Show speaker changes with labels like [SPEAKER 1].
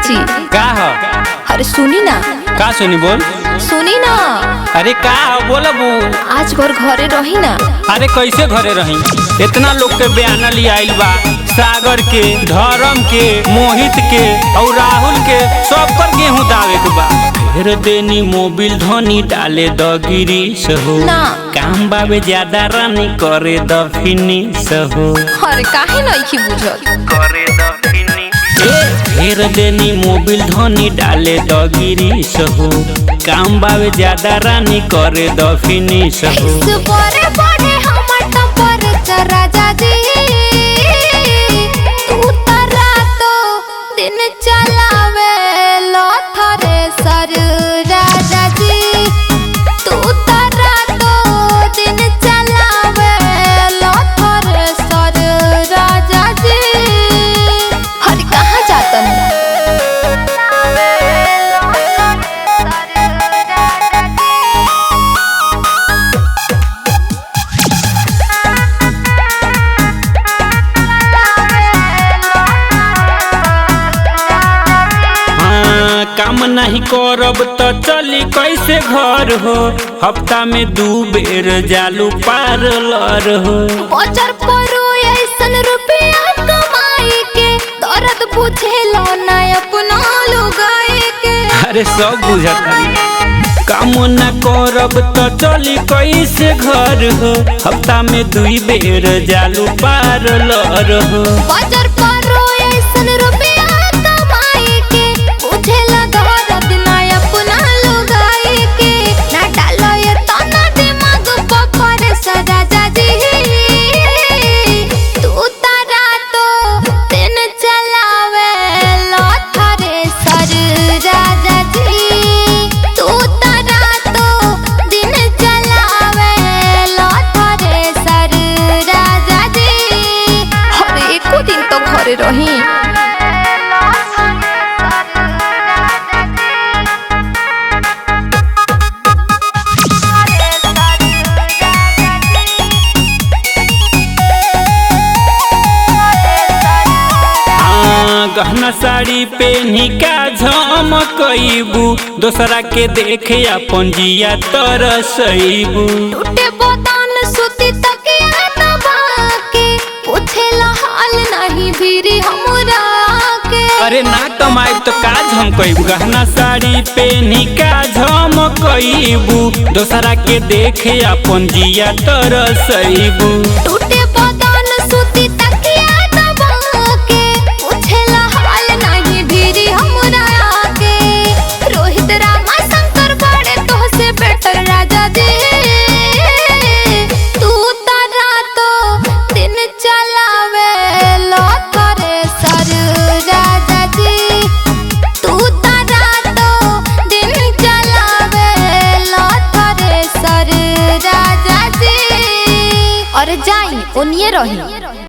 [SPEAKER 1] जी
[SPEAKER 2] का ह?
[SPEAKER 1] अरे सुनी ना।
[SPEAKER 2] का सुनी बोल?
[SPEAKER 1] सुनी ना।
[SPEAKER 2] अरे का बोला बोल।
[SPEAKER 1] आज भर घरे रही ना।
[SPEAKER 2] अरे कैसे घरे रही? इतना लोग के बयान लिया आइल बा, सागर के, धर्म के, मोहित के और राहुल के, सब पर गेहूं दावे के बा। फेर देनी मोबिल धोनी डाले द गिरीश हो
[SPEAKER 1] ना।
[SPEAKER 2] काम बाबे ज्यादा रानी करे द फिनिश हो।
[SPEAKER 1] अरे काहे नहीं बुझल
[SPEAKER 2] करे द फिनिश। फेर देनी मोबिल धोनी डाले द गिरीश हो काम बाबे ज्यादा रानी करे द फिनिश हो।
[SPEAKER 1] इस बड़े बड़े हमर टेम्परेचर राजा जी, तू तारा तो दिन चलावे लो थ्रेसर राजा जी, तू तारा तो दिन चलावे लो थ्रेसर राजा जी। हर कहाँ जाता है?
[SPEAKER 2] काम नहीं करब तो चली कैसे घर हो, हफ्ता में 2 बेर जालू पार्लर हो।
[SPEAKER 1] बचर परो ऐसन रुपया कमाई के दर्द बुझेलो ना अपना लुगाए के।
[SPEAKER 2] अरे सब बुझता काम न करब तो चली कैसे घर हो, हफ्ता में 2 बेर जालू पार्लर हो।
[SPEAKER 1] बचर परो ऐसन रुपया कमाई के बुझेला दर्द ना अपना लुगाए के। ना डालो ये तना दिमाग पर राजा जी, तू तारा तो दिन चलावे लो थ्रेसर राजा जी, तू तारा तो दिन चलावे लो थ्रेसर राजा जी। हर एक दिन तो घरे रही।
[SPEAKER 2] गहना साड़ी पहनी का झमकईबू, दोसरा के देखे अपन जिया तरसईबू।
[SPEAKER 1] टूटे बदन सुती तकिया दबा के पूछेला हाल नहीं भीरी हमरा के।
[SPEAKER 2] अरे ना कमाई तो का झमकईबू, गहना साड़ी पहनी का झमकईबू, दोसरा के देखे अपन जिया तरसईबू।
[SPEAKER 1] टूटे बदन सुती तकिया दबा के पूछेला हाल नहीं भीरी हमरा के। रोहित रामा शंकर बड़े तो से बेटर राजा जी, तू तारा तो दिन चलावे लो थ्रेसर राजा जी, तू तारा तो दिन चलावे लो थ्रेसर राजा जी। और जाई ओनिए रही।